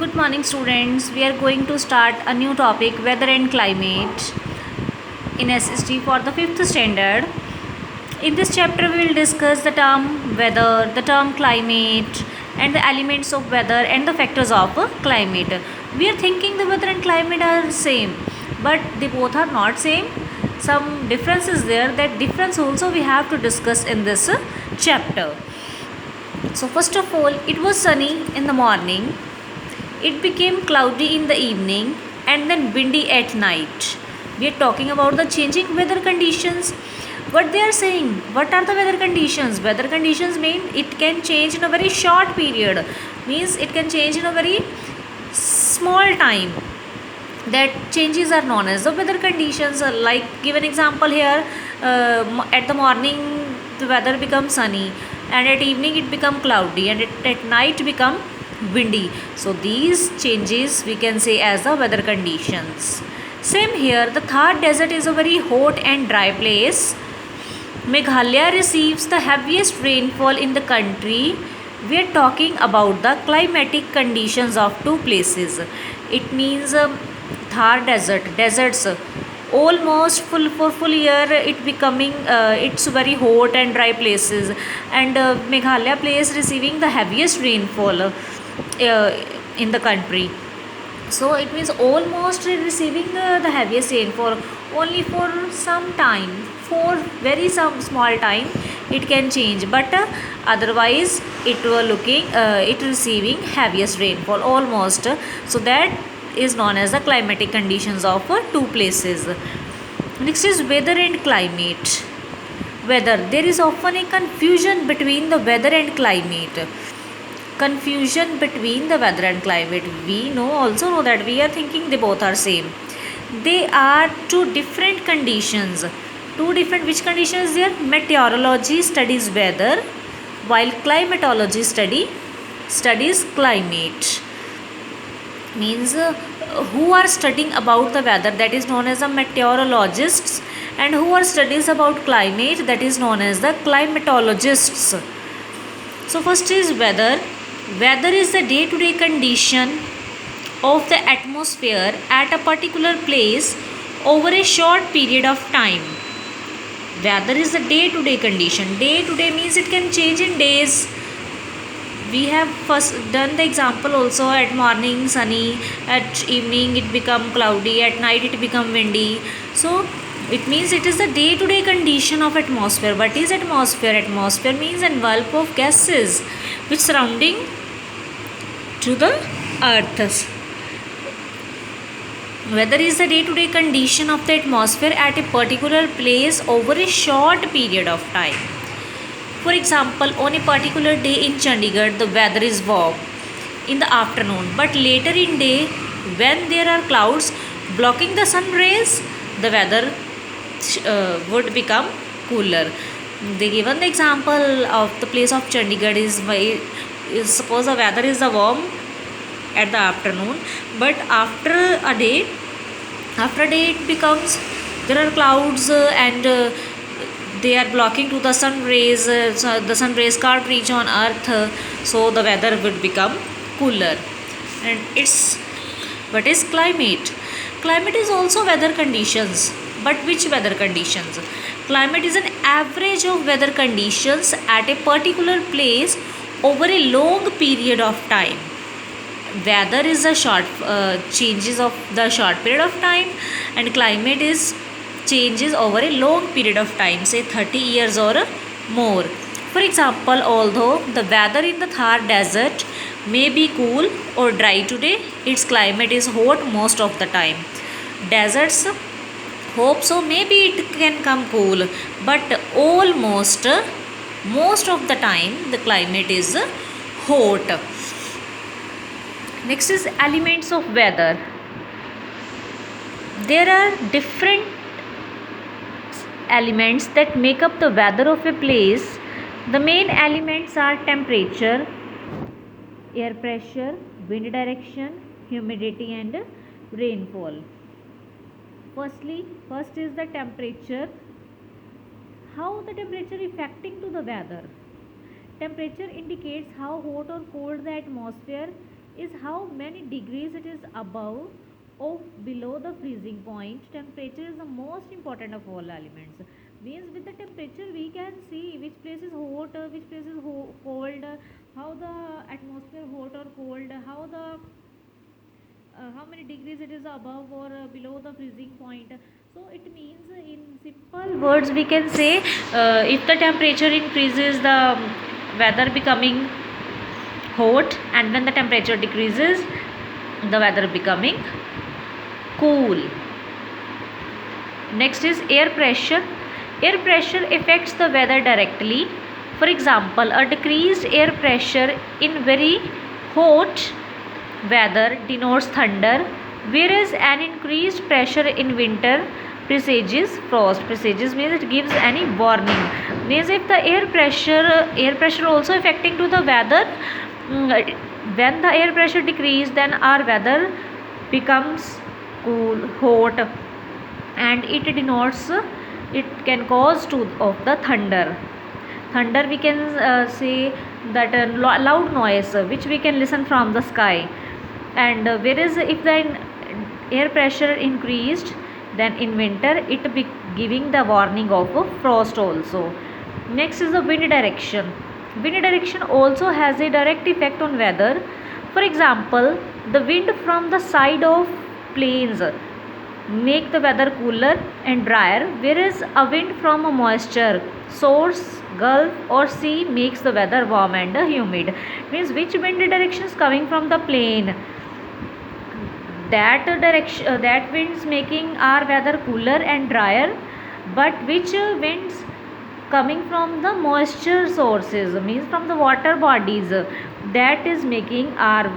Good morning, students. We are going to start a new topic, weather and climate, in SST for the 5th standard. In this chapter, we will discuss the term weather, the term climate, and the elements of weather and the factors of climate. We are thinking the weather and climate are same, but they both are not same. Some difference is there. That difference also we have to discuss in this chapter. So first of all, it was sunny in the morning. It became cloudy in the evening and then windy at night. We are talking about the changing weather conditions. What they are saying, what are the weather conditions? Weather conditions mean it can change in a very short period, means it can change in a very small time. That changes are known as the weather conditions. Like, give an example here. At the morning the weather becomes sunny, and at evening it become cloudy, and at night become windy. So these changes we can say as the weather conditions. Same here, the Thar desert is a very hot and dry place. Meghalaya receives the heaviest rainfall in the country. We are talking about the climatic conditions of two places. It means Thar deserts almost full year it becoming it's very hot and dry places, and Meghalaya place receiving the heaviest rainfall in the country. So it means almost receiving the heaviest rainfall only for some time, for very some small time it can change, but otherwise it were looking it receiving heaviest rainfall almost. So that is known as the climatic conditions of two places. Next is weather and climate. Weather, there is often a confusion between the weather and climate. Confusion between the weather and climate, we also know that we are thinking they both are same. They are two different conditions. Two different, which conditions there? Meteorology studies weather, while climatology studies climate. Means who are studying about the weather, that is known as the meteorologists, and who are studies about climate, that is known as the climatologists. So first is weather. Weather is the day-to-day condition of the atmosphere at a particular place over a short period of time. Weather is the day-to-day condition. Day-to-day means it can change in days. We have first done the example also. At morning sunny, at evening it become cloudy, at night it become windy. So it means it is the day-to-day condition of atmosphere. What is atmosphere? Atmosphere means envelope of gases which surrounding to the earth. Weather is the day-to-day condition of the atmosphere at a particular place over a short period of time. For example, on a particular day in Chandigarh, the weather is warm in the afternoon, but later in day, when there are clouds blocking the sun rays, the weather would become cooler. They given the example of the place of Chandigarh is suppose the weather is warm at the afternoon, but after a day it becomes, there are clouds and they are blocking to the sun rays, so the sun rays can't reach on earth, so the weather would become cooler. And it's, what is climate? Climate is also weather conditions, but which weather conditions? Climate is an average of weather conditions at a particular place over a long period of time. Weather is a short changes of the short period of time, and climate is changes over a long period of time, say 30 years or more. For example, although the weather in the Thar desert may be cool or dry today, its climate is hot most of the time. Deserts, hope so, maybe it can come cool, but almost most of the time the climate is hot. Next is elements of weather. There are different elements that make up the weather of a place. The main elements are temperature, air pressure, wind direction, humidity, and rainfall. First is the temperature. How the temperature affecting to the weather? Temperature indicates how hot or cold the atmosphere is how many degrees it is above or below the freezing point. Temperature is the most important of all elements. Means with the temperature we can see which place is hot, which place is cold, how the atmosphere hot or cold, how many degrees it is above or below the freezing point. So it means in simple words we can say if the temperature increases, the weather becoming hot, and when the temperature decreases, the weather becoming cool. Next is air pressure. Air pressure affects the weather directly. For example, a decreased air pressure in very hot weather denotes thunder, whereas an increased pressure in winter presages frost. Presages means it gives any warning. Means if the air pressure also affecting to the weather, when the air pressure decrease, then our weather becomes cool, hot, and it denotes, it can cause to of the thunder. Thunder we can say that loud noise which we can listen from the sky. And whereas if the air pressure increased, then in winter it be giving the warning of frost also. Next is the wind direction. Wind direction also has a direct effect on weather. For example, the wind from the side of plains make the weather cooler and drier, whereas a wind from a moisture source, gulf or sea makes the weather warm and humid. Means which wind direction is coming from the plain, that direction, that winds making our weather cooler and drier, but which winds coming from the moisture sources, means from the water bodies, that is making our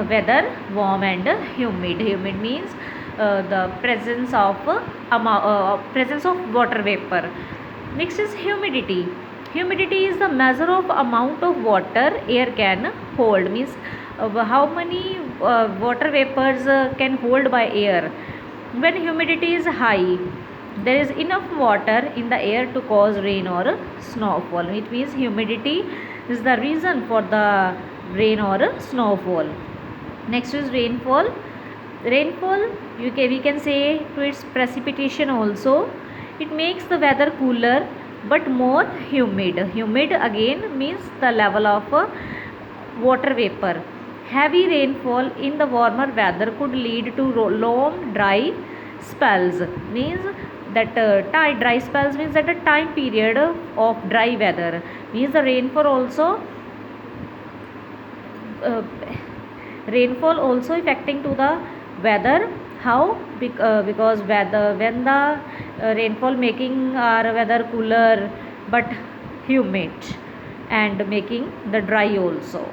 weather warm and humid. Humid means the presence of water vapor. Next is humidity. Humidity is the measure of amount of water air can hold. Means how many water vapors can hold by air. When humidity is high, there is enough water in the air to cause rain or snowfall. It means humidity is the reason for the rain or snowfall. Next is rainfall. Rainfall, we can say to its precipitation also. It makes the weather cooler but more humid. Humid again means the level of water vapor. Heavy rainfall in the warmer weather could lead to long dry spells. Means that dry spells means that a time period of dry weather. Means the uh, rainfall also affecting to the weather. How? Because weather, when the rainfall making our weather cooler but humid and making the dry also.